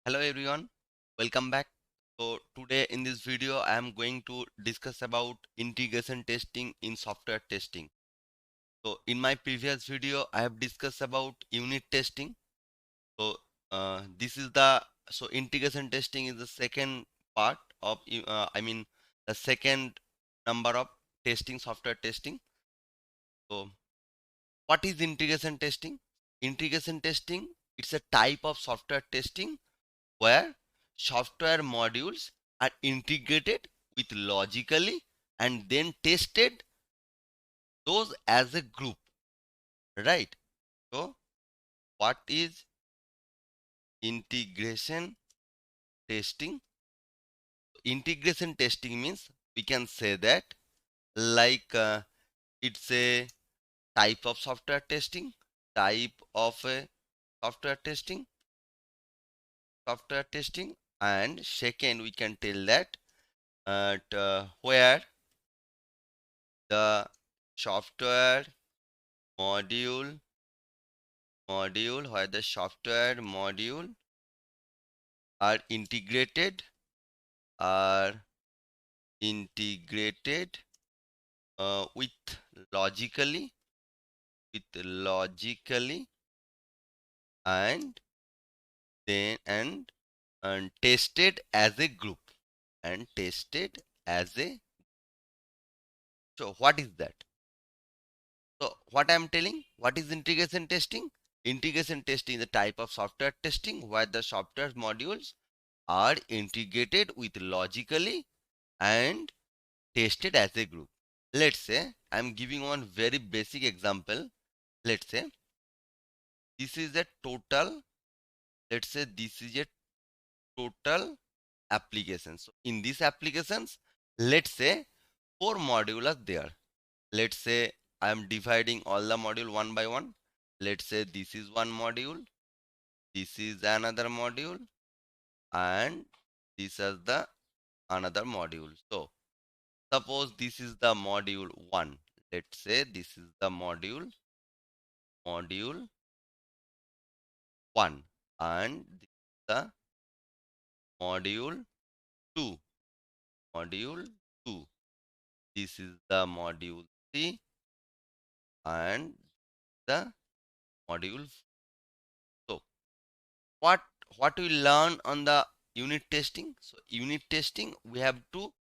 Hello everyone, welcome back. So today in this video I am going to discuss about integration testing in software testing. So in my previous video I have discussed about unit testing. So this is the integration testing is the second part of the second number of testing software testing. So what is integration testing? Integration testing, it's a type of software testing where software modules are integrated with logically and then tested those as a group, right? So what is integration testing? Integration testing means we can say that like it's a type of type of a software testing software testing, and second we can tell that where the software module where the software module are are integrated with logically logically and then and tested as a group and tested as a so what is that? So what I am telling, what is integration testing? Integration testing is a type of software testing where the software modules are integrated with logically and tested as a group. Let's say I'm giving one very basic example. Let's say this is a total, let's say this is a total application. So in these applications, let's say 4 modules are there. Let's say I'm dividing all the module one by one. Let's say this is one module, this is another module, and this is the another module. So suppose this is the module 1. Let's say this is the module 1, and this is the module 2. Module 2. This is the module 3 and the module 4. So what we learn on the unit testing? So unit testing, we have to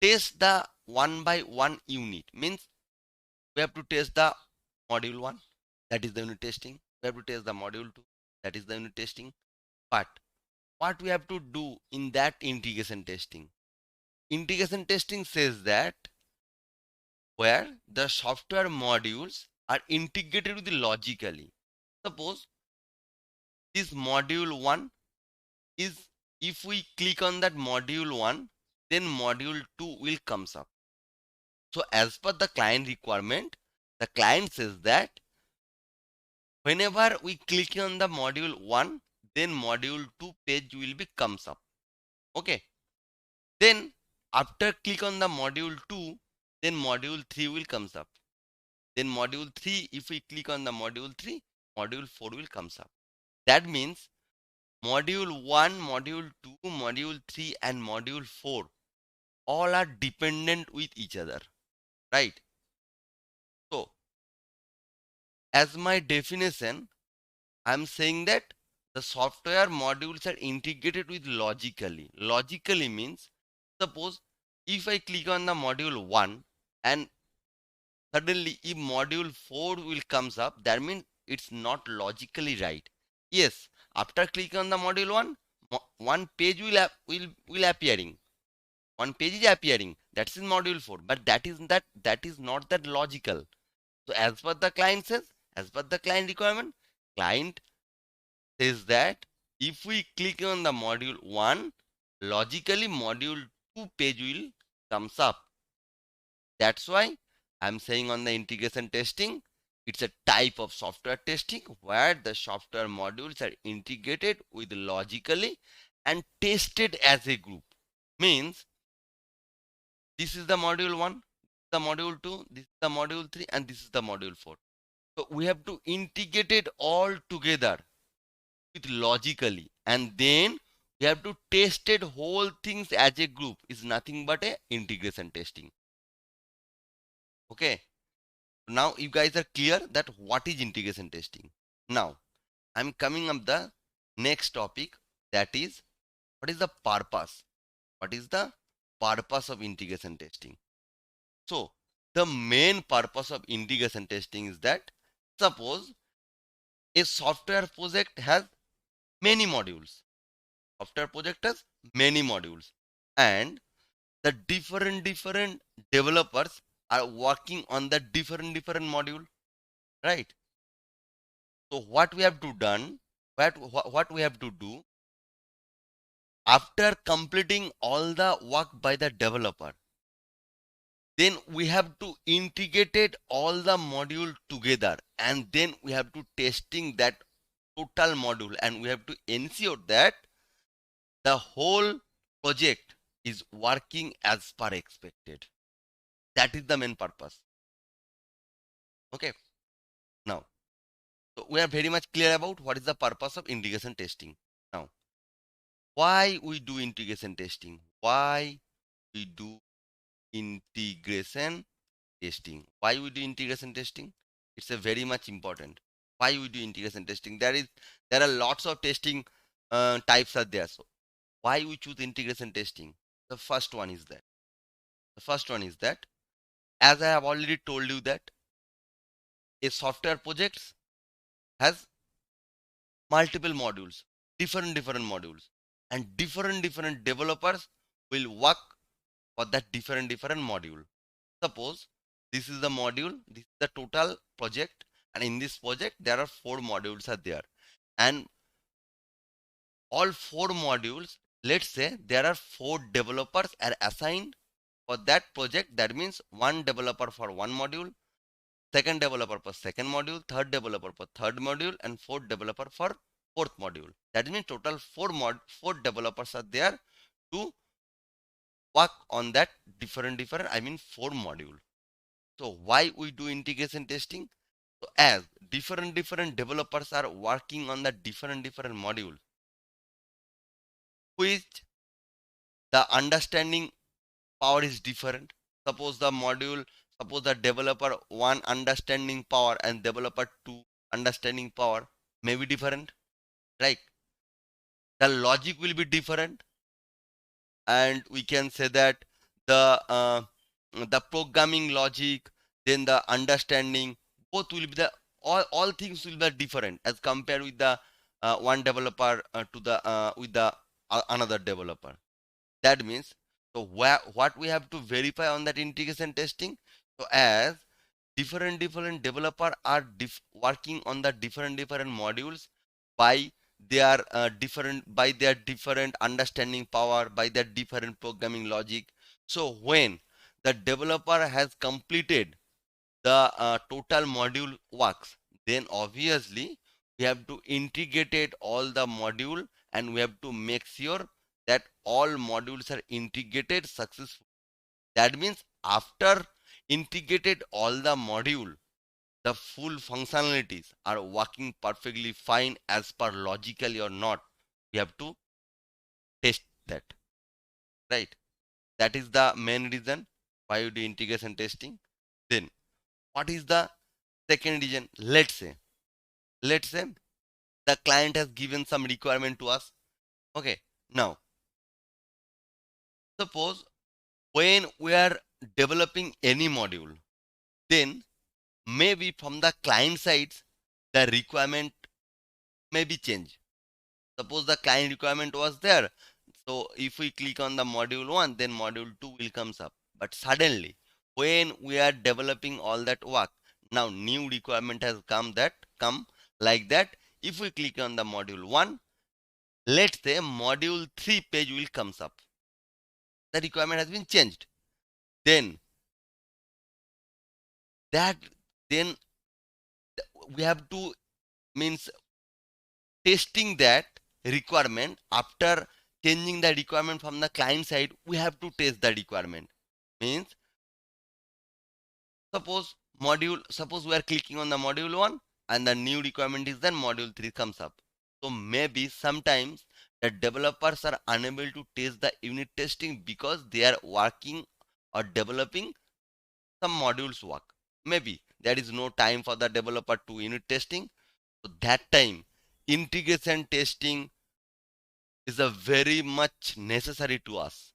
test the one by one unit. Means we have to test the module 1, that is the unit testing. We have to test the module 2, that is the unit testing. But what we have to do in that integration testing? Integration testing says that where the software modules are integrated with logically. Suppose this module 1 is, if we click on that module 1, then module 2 will comes up. So as per the client requirement, the client says that whenever we click on the module 1, then module 2 page will be comes up. Okay. Then after click on the module 2, then module 3 will comes up. Then module 3, if we click on the module 3, module 4 will comes up. That means module 1, module 2, module 3 and module 4 all are dependent with each other, right? So as my definition, I'm saying that the software modules are integrated with logically. Logically means, suppose if I click on the module 1 and suddenly if module 4 will comes up, that means it's not logically right. Yes, after clicking on the module 1, one page will appearing. One page is appearing. That's in module 4, but that is not that logical. So as per the client says, as per the client requirement, client says that if we click on the module 1, logically module 2 page will comes up. That's why I'm saying on the integration testing, it's a type of software testing where the software modules are integrated with logically and tested as a group. Means this is the module 1, the module 2, this is the module 3, and this is the module 4. So we have to integrate it all together. with logically, and then we have to test it whole things as a group is nothing but a integration testing. Okay, now you guys are clear that what is integration testing. Now I'm coming up the next topic, that is what is the purpose. What is the purpose of integration testing? So the main purpose of integration testing is that, suppose a software project has many modules. Software project has many modules, and the different developers are working on the different module, right? So what we have to done, what we have to do after completing all the work by the developer, then we have to integrate it all the module together, and then we have to testing that total module, and we have to ensure that the whole project is working as per expected. That is the main purpose. Okay, now so we are very much clear about what is the purpose of integration testing. Now why we do integration testing, why we do integration testing, why we do integration testing, it's a very much important. Why we do integration testing, there are lots of testing types are there. So why we choose integration testing? The first one is that, as I have already told you, that a software project has multiple modules, different modules, and different developers will work for that different module. Suppose this is the module, this is the total project, and in this project there are 4 modules are there, and all 4 modules, let's say there are 4 developers are assigned for that project. That means one developer for one module, second developer for second module, third developer for third module, and fourth developer for fourth module. That means total 4 developers are there to work on that different, I mean 4 module. So why we do integration testing? So as different developers are working on the different module, which the understanding power is different. Suppose the module, suppose the developer 1 understanding power and developer 2 understanding power may be different, right? The logic will be different, and we can say that the programming logic, then the understanding, both will be the, all things will be different as compared with the one developer to the with the another developer. That means, so what we have to verify on that integration testing? So as different developer are working on the different modules by their different understanding power, by their different programming logic. So when the developer has completed the total module works, then obviously we have to integrate it all the module, and we have to make sure that all modules are integrated successfully. That means after integrated all the module, the full functionalities are working perfectly fine as per logically or not, we have to test that, right? That is the main reason why you do integration testing. Then what is the second reason? Let's say the client has given some requirement to us. Okay, now suppose when we are developing any module, then maybe from the client sides the requirement may be changed. Suppose the client requirement was there, so if we click on the module 1, then module 2 will comes up. But suddenly when we are developing all that work, now new requirement has come like that. If we click on the module 1, let's say module 3 page will comes up, the requirement has been changed. Then that then we have to, means testing that requirement. After changing the requirement from the client side, we have to test the requirement. Means suppose we are clicking on the module 1 and the new requirement is then module 3 comes up. So maybe sometimes the developers are unable to test the unit testing because they are working or developing some modules work. Maybe there is no time for the developer to unit testing. So that time integration testing is a very much necessary to us,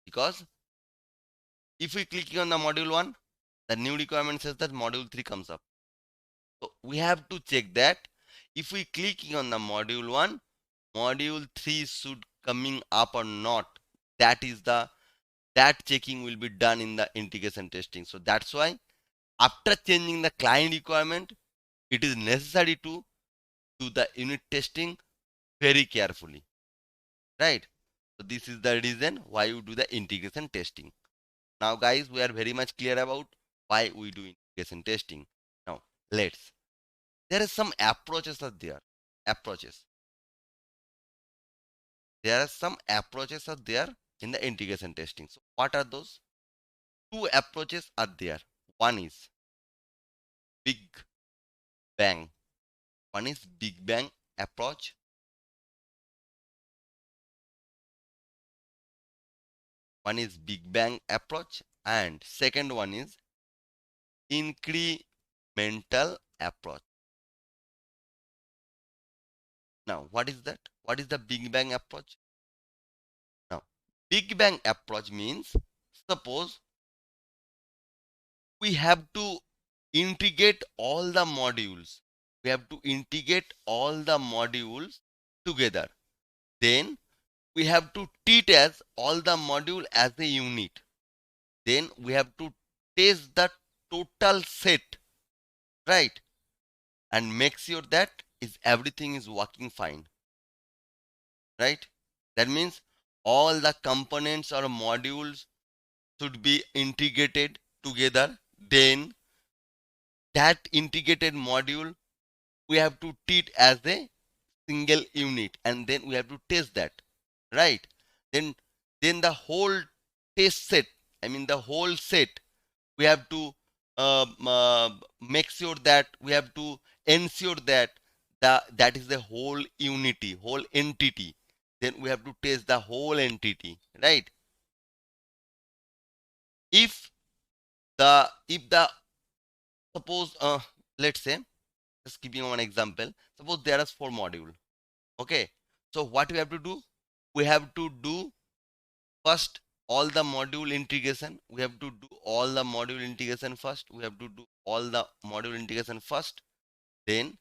because if we click on the module 1, the new requirement says that module 3 comes up. So we have to check that if we click on the module 1, module 3 should coming up or not. That checking will be done in the integration testing. So that's why after changing the client requirement, it is necessary to do the unit testing very carefully, right? So this is the reason why you do the integration testing. Now guys, we are very much clear about why we do integration testing. Now let's, there is some approaches are there. Approaches. There are some approaches are there in the integration testing. So what are those? Two approaches are there. One is Big Bang. One is Big Bang approach. One is Big Bang approach, and second one is incremental approach. Now, what is that? What is the Big Bang approach? Now, Big Bang approach means, suppose we have to integrate all the modules. We have to integrate all the modules together. Then we have to treat as all the module as a unit. Then we have to test the total set, right? And make sure that is everything is working fine, right? That means all the components or modules should be integrated together. Then that integrated module we have to treat as a single unit, and then we have to test that, right? Then the whole test set, I mean the whole set, we have to make sure that we have to ensure that that is the whole unity, whole entity. Then we have to test the whole entity, right? If the suppose let's say, just giving one example, suppose there is 4 module. Okay, so what we have to do, we have to do first all the module integration. We have to do all the module integration first. We have to do all the module integration first. Then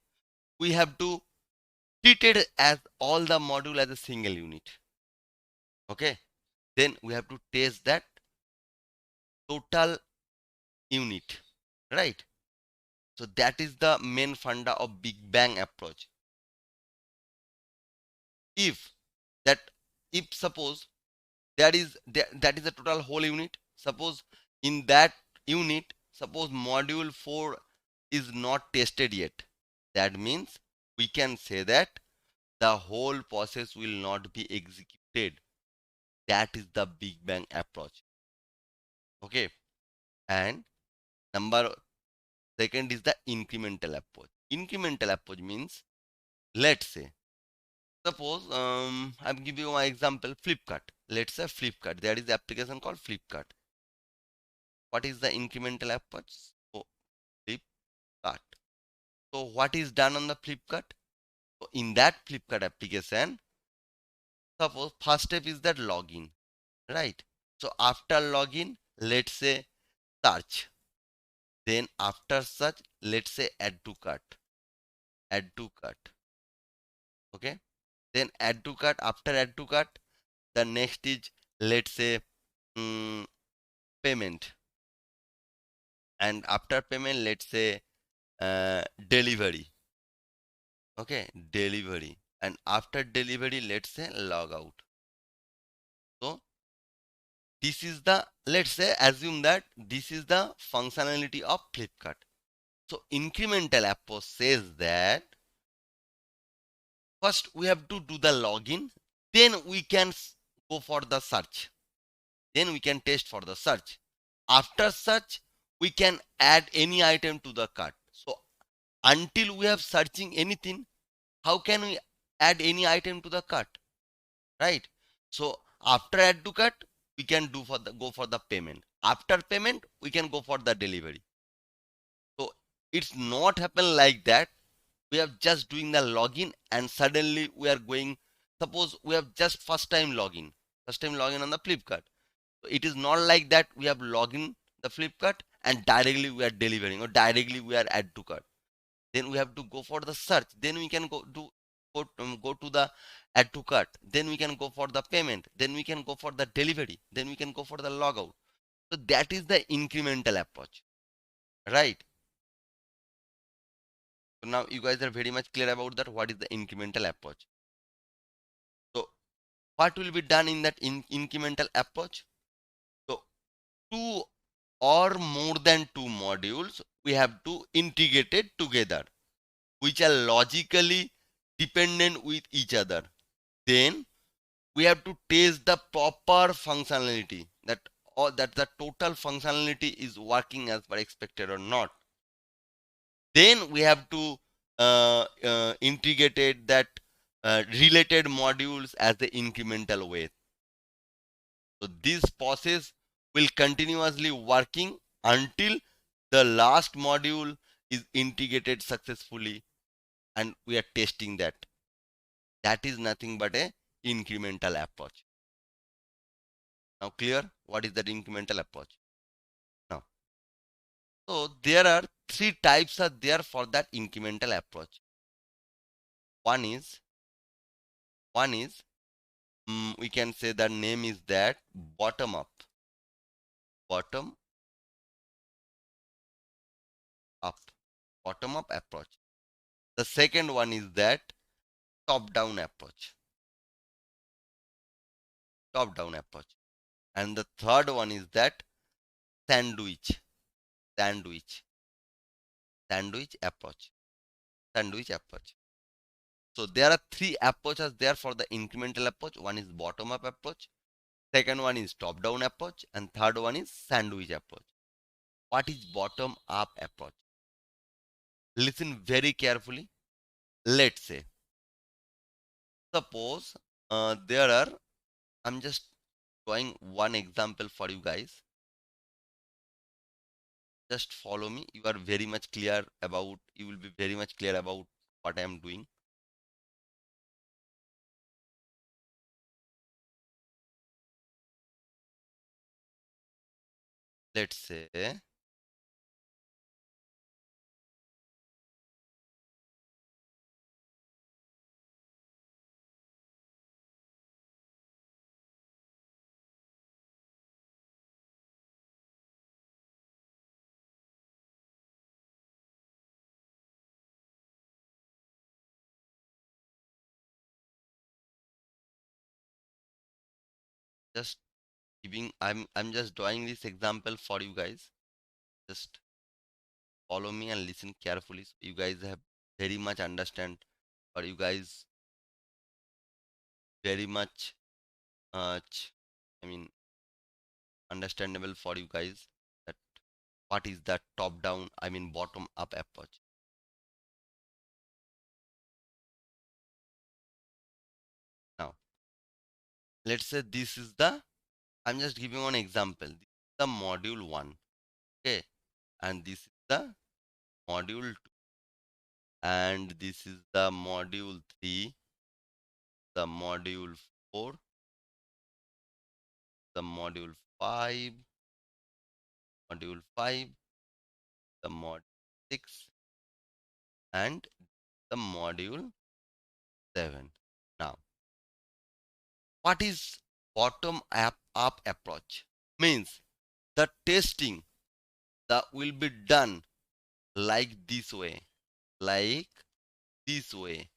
we have to treat it as all the module as a single unit. Okay, then we have to test that total unit, right? So that is the main funda of Big Bang approach. If that, if suppose that is a total whole unit, suppose in that unit, suppose module 4 is not tested yet, that means we can say that the whole process will not be executed. That is the Big Bang approach. Okay, and number second is the incremental approach. Incremental approach means, let's say, suppose I'm giving you my example, Flipkart. Let's say Flipkart, there is the application called Flipkart. What is the incremental approach? So Flipkart. So what is done on the Flipkart? So in that Flipkart application, suppose first step is that login, right? So after login, let's say search. Then after search, let's say add to cart. Add to cart. Okay. Then add to cart. After add to cart, the next is, let's say payment. And after payment, let's say delivery. Okay, delivery. And after delivery, let's say log out. So this is the, let's say, assume that this is the functionality of Flipkart. So incremental approach says that first we have to do the login, then we can go for the search, then we can test for the search. After search, we can add any item to the cart. So until we have searching anything, how can we add any item to the cart, right? So after add to cart, we can go for the payment. After payment, we can go for the delivery. So it's not happen like that. We are just doing the login and suddenly we are going. Suppose we have just first time login on the Flipkart. So it is not like that we have login the Flipkart and directly we are delivering or directly we are add to cart. Then we have to go for the search. Then we can go to the add to cart. Then we can go for the payment. Then we can go for the delivery. Then we can go for the logout. So that is the incremental approach, right? So now you guys are very much clear about that. What is the incremental approach? So what will be done in that incremental approach? So two or more than two modules we have to integrate it together, which are logically dependent with each other. Then we have to test the proper functionality, that or that the total functionality is working as per expected or not. Then we have to integrate that related modules as the incremental way. So this process will continuously working until the last module is integrated successfully and we are testing that. That is nothing but a incremental approach. Now clear what is that incremental approach? Now, so there are three types are there for that incremental approach. One is we can say the name is that bottom up, bottom up approach. The second one is that top down approach, and the third one is that sandwich, sandwich, sandwich approach, sandwich approach. So there are three approaches there for the incremental approach. One is bottom up approach, second one is top down approach, and third one is sandwich approach. What is bottom up approach? Listen very carefully. Let's say, suppose there are, I'm just showing one example for you guys. Just follow me. You are very much clear about, you will be very much clear about what I am doing. Let's say, just giving, I'm just drawing this example for you guys. Just follow me and listen carefully so you guys have very much understand, or you guys very much I mean understandable for you guys that what is that top down, I mean bottom up approach. Now let's say this is the, I'm just giving one example. This is the module 1, okay, and this is the module 2, and this is the module 3, the module 4, the module 5, the module 6, and the module 7. Now, what is up approach? Means the testing that will be done like this way, like this way.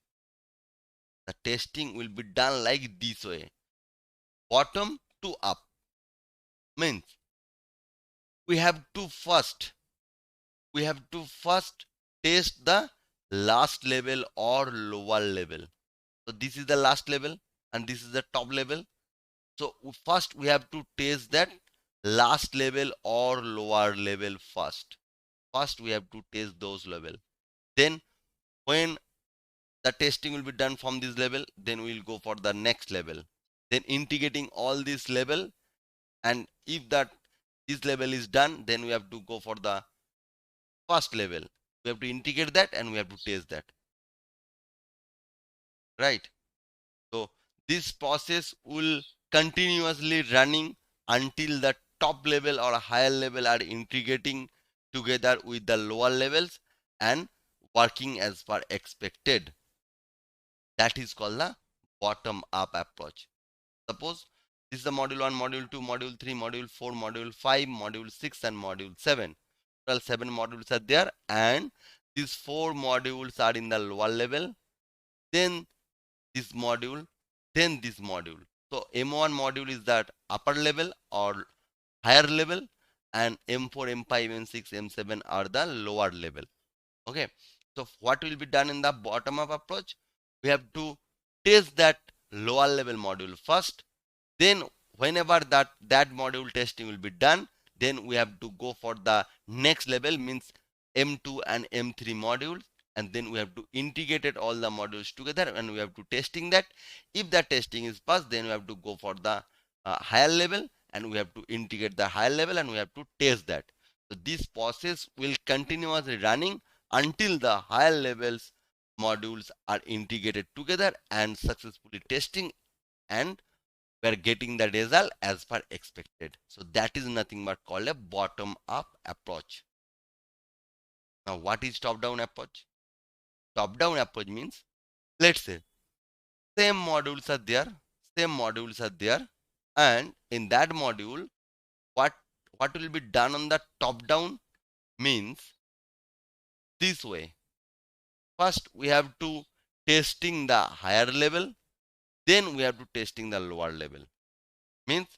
The testing will be done like this way, bottom to up. Means we have to first test the last level or lower level. So this is the last level and this is the top level. So first we have to test that last level or lower level first. First we have to test those level. Then when the testing will be done from this level, then we will go for the next level, then integrating all this level, and if that this level is done, then we have to go for the first level. We have to integrate that and we have to test that, right? So this process will continuously running until the top level or higher level are integrating together with the lower levels and working as per expected. That is called the bottom up approach. Suppose this is the module 1, module 2, module 3, module 4, module 5, module 6 and module 7. Total 7 modules are there, and these 4 modules are in the lower level, then this module, then this module. So M1 module is that upper level or higher level, and M4, M5, M6, M7 are the lower level. Okay, so what will be done in the bottom up approach? We have to test that lower level module first, then whenever that module testing will be done, then we have to go for the next level, means M2 and M3 modules, and then we have to integrate it all the modules together and we have to testing that. If the testing is passed, then we have to go for the higher level and we have to integrate the higher level and we have to test that. So this process will continuously running until the higher levels modules are integrated together and successfully testing, and we are getting the result as per expected. So that is nothing but called a bottom up approach. Now what is top down approach? Top down approach means, let's say same modules are there, same modules are there, and in that module what will be done on the top down means this way. First we have to testing the higher level, then we have to testing the lower level. Means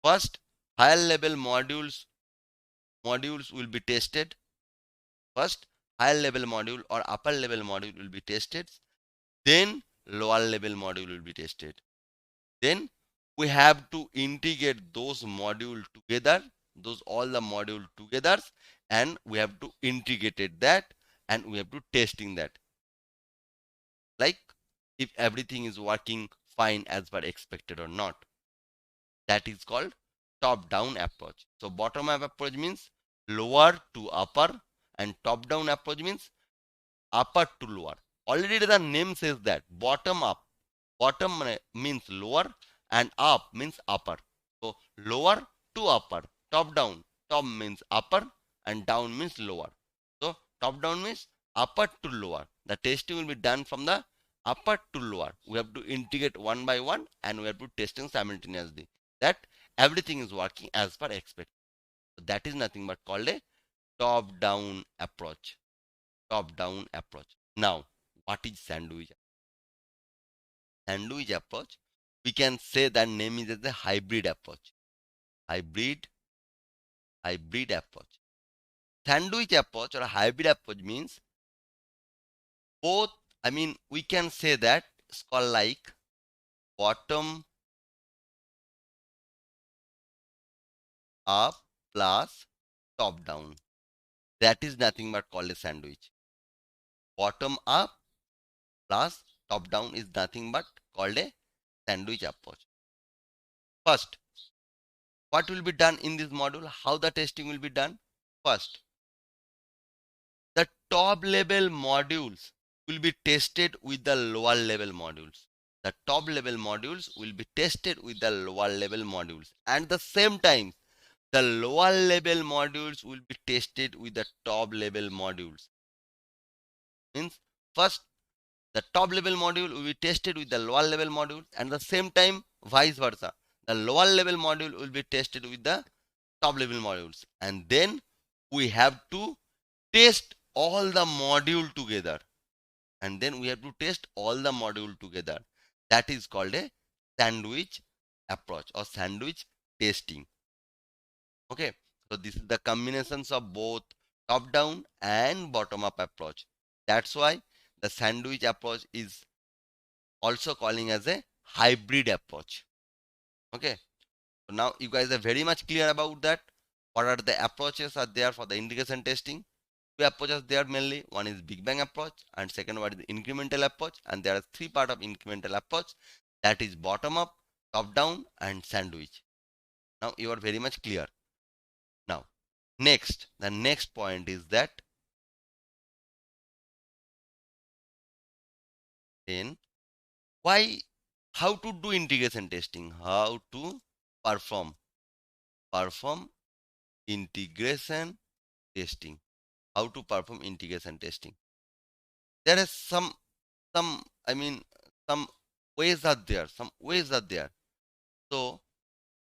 first higher level modules will be tested. First higher level module or upper level module will be tested, then lower level module will be tested. Then we have to integrate those modules together, those all the module together, and we have to integrate that and we have to testing that, like if everything is working fine as per expected or not. That is called top down approach. So bottom up approach means lower to upper, and top down approach means upper to lower. Already the name says that bottom up. Bottom means lower and up means upper. So lower to upper, top down. Top means upper and down means lower. So top down means upper to lower. The testing will be done from the upper to lower. We have to integrate one by one and we have to testing simultaneously, that everything is working as per expected. So that is nothing but called a top down approach. Top down approach. Now what is sandwich? Sandwich approach, we can say that name is as a hybrid approach. Hybrid approach. Sandwich approach or hybrid approach means both, I mean we can say that it's called like bottom up plus top down. That is nothing but called a sandwich. Bottom up plus top down is nothing but called a sandwich approach. First, what will be done in this module? How the testing will be done? First, the top level modules will be tested with the lower level modules. The top level modules will be tested with the lower level modules. And the same time, the lower level modules will be tested with the top level modules. Means first the top level module will be tested with the lower level module, and the same time vice versa. The lower level module will be tested with the top level modules, and then we have to test all the module together, and then we have to test all the module together. That is called a sandwich approach or sandwich testing. Okay, so this is the combinations of both top down and bottom up approach. That's why the sandwich approach is also calling as a hybrid approach. Okay, so now you guys are very much clear about that. What are the approaches are there for the integration testing? Two approaches there mainly. One is Big Bang approach and second one is incremental approach. And there are three parts of incremental approach. That is bottom up, top down and sandwich. Now you are very much clear. Now next, the next point is that then why, how to do integration testing, how to perform perform integration testing, how to perform integration testing. There is some I mean some ways are there, some ways are there. So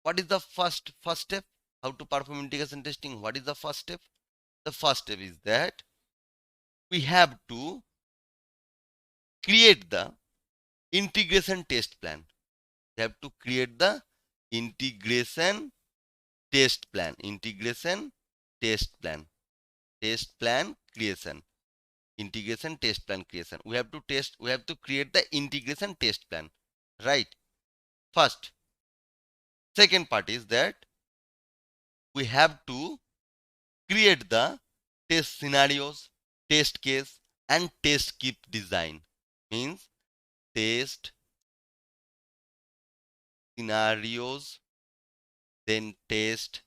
what is the first step? How to perform integration testing? What is the first step? The first step is that we have to create the integration test plan. We have to create the integration test plan. Integration test plan. Test plan creation. Integration test plan creation. We have to test, we have to create the integration test plan. Right? First. Second part is that we have to create the test scenarios, test case, and test kit design. Means test scenarios, then test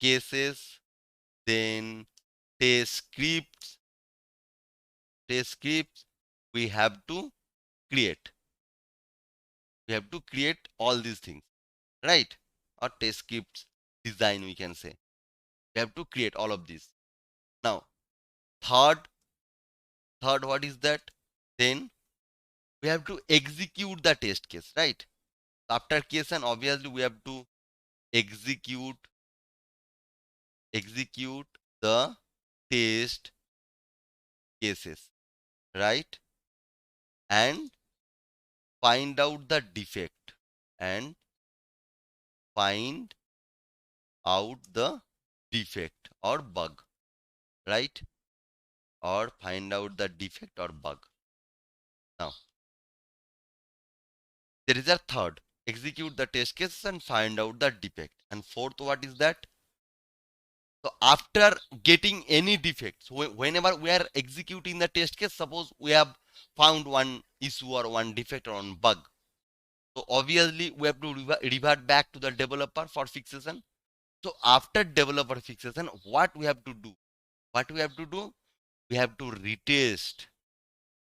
cases, then test scripts. Test scripts we have to create. We have to create all these things, right? Or test scripts design, we can say. We have to create all of these. Now, third, what is that? Then we have to execute the test case, right? After case, and obviously we have to execute the test cases, right? And find out the defect and find out the defect or bug, right? Or find out the defect or bug. Now there is a third, execute the test cases and find out the defect. And fourth, what is that? So after getting any defects, whenever we are executing the test case, suppose we have found one issue or one defect or one bug, so obviously we have to revert back to the developer for fixation. So after developer fixation, what we have to do? What we have to do? We have to retest.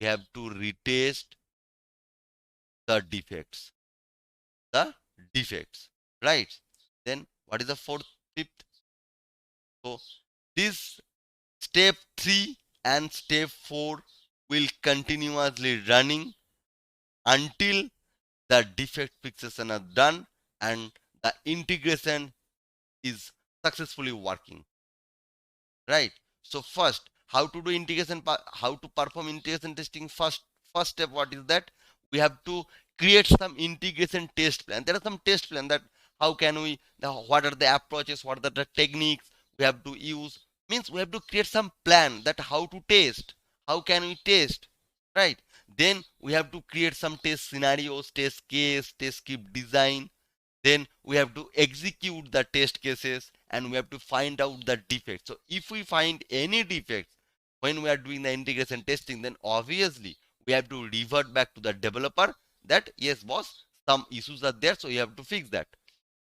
We have to retest the defects. The defects, right? Then what is the fourth, fifth? So this step 3 and step 4 will continuously running until the defect fixation are done and the integration is successfully working, right? So first, how to do integration, how to perform integration testing? First step, what is that? We have to create some integration test plan. There are some test plan that how can we, what are the approaches, what are the techniques we have to use. Means we have to create some plan that how to test, how can we test, right? Then we have to create some test scenarios, test case, test script design. Then we have to execute the test cases and we have to find out the defects. So if we find any defects when we are doing the integration testing, then obviously we have to revert back to the developer that yes boss, some issues are there, so you have to fix that.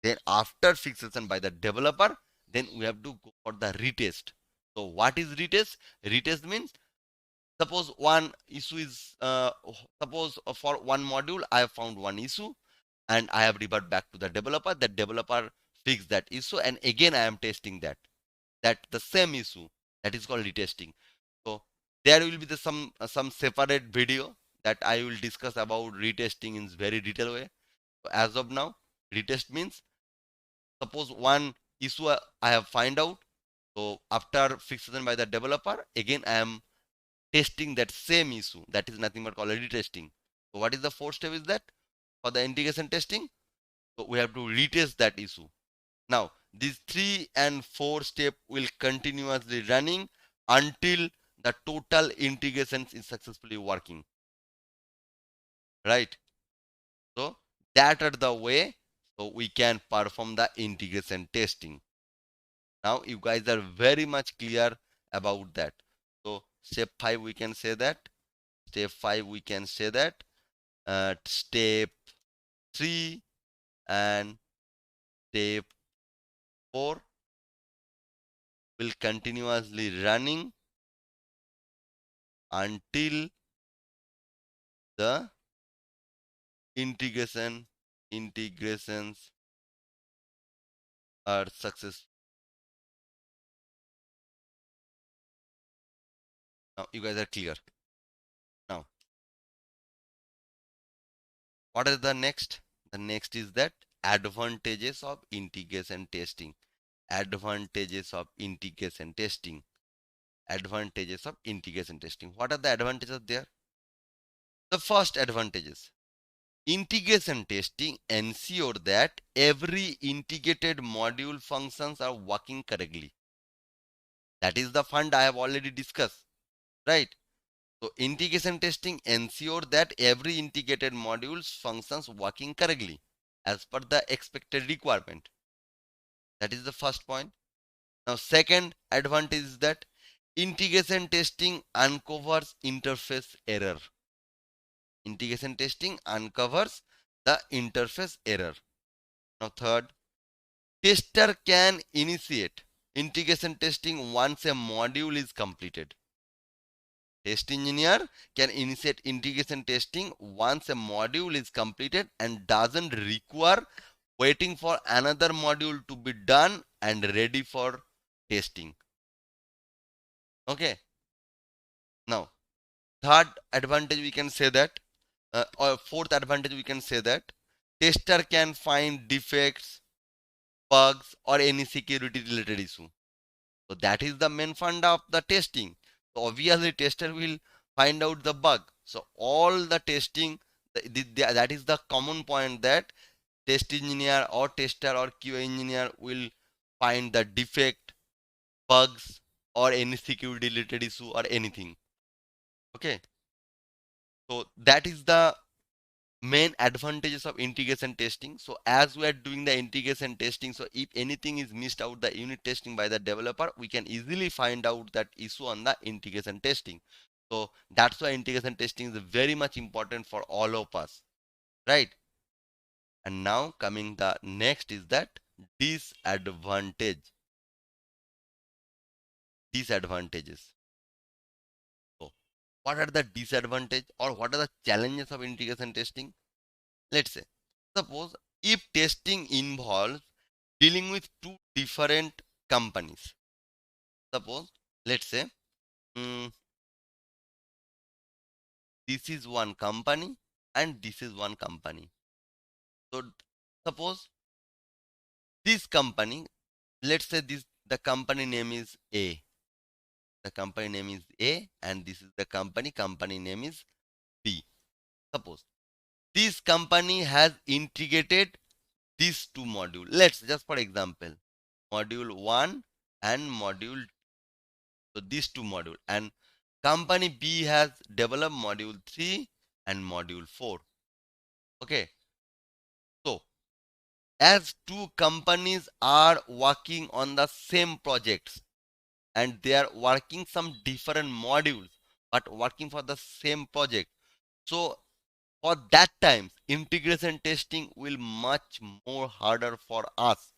Then after fixation by the developer, then we have to go for the retest. So what is retest? Retest means suppose one issue is suppose for one module I have found one issue and I have revert back to the developer. The developer fix that issue and again I am testing that the same issue. That is called retesting. So there will be some separate video that I will discuss about retesting in very detailed way. So as of now, retest means suppose one issue I have find out. So after fixation by the developer, again I am testing that same issue. That is nothing but called retesting. So what is the fourth step is that for the integration testing? So we have to retest that issue. Now these 3 and 4 step will continuously running until the total integration is successfully working, right? So that are the way so we can perform the integration testing. Now you guys are very much clear about that. So step 5 we can say that. Step 5 we can say that. Step 3 and step 4 will continuously running until the integrations are successful. Now you guys are clear. Now what is the next? The next is that advantages of integration testing. Advantages of integration testing. Advantages of integration testing. What are the advantages there? The first advantages. Integration testing ensure that every integrated module functions are working correctly. That is the fund I have already discussed, right? So integration testing ensure that every integrated modules functions working correctly as per the expected requirement. That is the first point. Now second advantage is that integration testing uncovers interface error. Integration testing uncovers the interface error. Now third, tester can initiate integration testing once a module is completed. Test engineer can initiate integration testing once a module is completed and doesn't require waiting for another module to be done and ready for testing. Okay. Now, third advantage we can say that, or fourth advantage we can say that, tester can find defects, bugs, or any security related issue. So that is the main fund of the testing. So obviously tester will find out the bug. So all the testing, that is the common point, that test engineer or tester or QA engineer will find the defect, bugs, or any security related issue or anything. Okay. So that is the main advantages of integration testing. So as we are doing the integration testing, so if anything is missed out the unit testing by the developer, we can easily find out that issue on the integration testing. So that's why integration testing is very much important for all of us, right? And now coming the next is that disadvantages. So what are the disadvantages or what are the challenges of integration testing? Let's say, suppose if testing involves dealing with two different companies. Suppose, let's say, mm, this is one company and this is one company. So, suppose this company, let's say the company name is A. The company name is A and this is the company name is B. Suppose this company has integrated these two modules. Let's just for example, module 1 and module, so these two modules, and company B has developed module 3 and module 4. Okay. So as two companies are working on the same projects and they are working some different modules but working for the same project. So for that time, integration testing will much more harder for us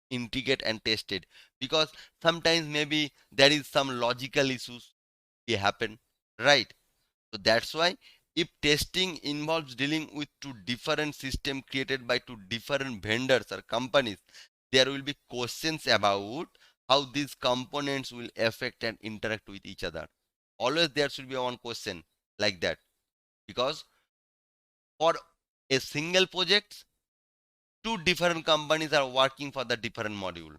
integrate and test it, because sometimes maybe there is some logical issues happen, right? So that's why if testing involves dealing with two different systems created by two different vendors or companies, there will be questions about how these components will affect and interact with each other. Always there should be one question like that, because for a single project, two different companies are working for the different module.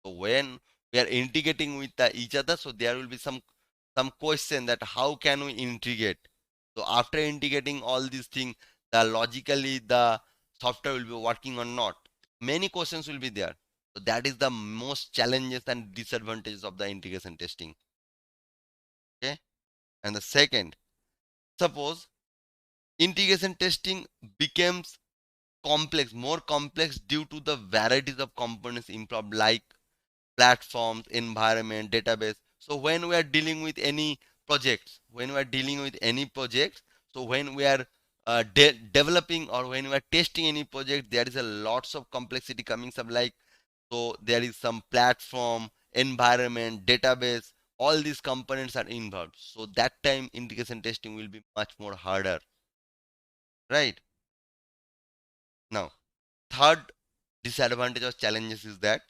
So when we are integrating with each other, so there will be some question that how can we integrate. So after integrating all these things, the logically the software will be working or not. Many questions will be there. So that is the most challenges and disadvantages of the integration testing. Okay. And the second, suppose integration testing becomes complex, more complex due to the varieties of components involved, like platforms, environment, database. So when we are dealing with any projects, so when we are developing or when we are testing any project, there is a lots of complexity coming some, like, so there is some platform, environment, database, all these components are involved. So that time integration testing will be much more harder, right? Now, third disadvantage or challenges is that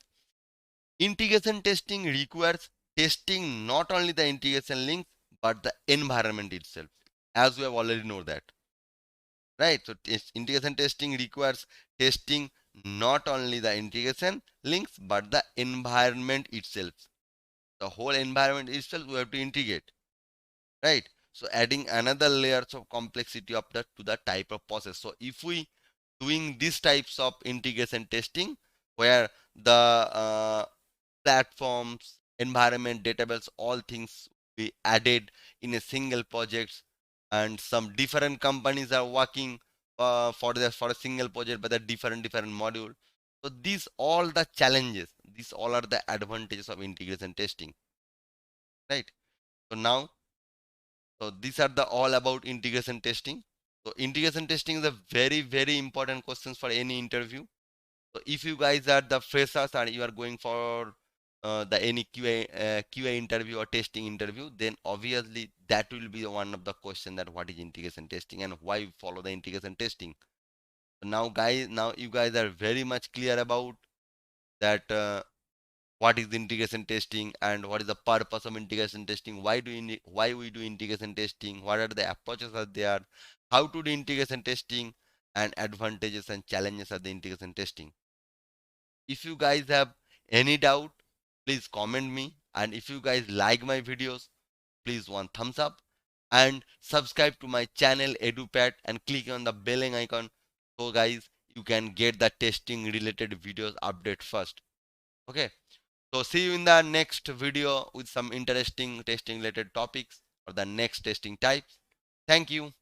integration testing requires testing not only the integration links but the environment itself, as we have already know that, right? So integration testing requires testing not only the integration links but the environment itself. The whole environment itself we have to integrate, right? So adding another layers of complexity of that to the type of process. So if we doing these types of integration testing where the platforms, environment, database, all things be added in a single project, and some different companies are working for a single project but a different module. So these all the challenges, these all are the advantages of integration testing, right? So now, so these are the all about integration testing. So integration testing is a very important questions for any interview. So if you guys are the freshers and you are going for the any QA interview or testing interview, then obviously that will be one of the question, that what is integration testing and why we follow the integration testing. So now guys, now you guys are very much clear about that what is integration testing and what is the purpose of integration testing, why we do integration testing, what are the approaches are there, how to do integration testing, and advantages and challenges of the integration testing. If you guys have any doubt, please comment me, and if you guys like my videos, please one thumbs up and subscribe to my channel EduPaat and click on the bell icon, so guys you can get the testing related videos update first. Okay, so see you in the next video with some interesting testing related topics or the next testing types. Thank you.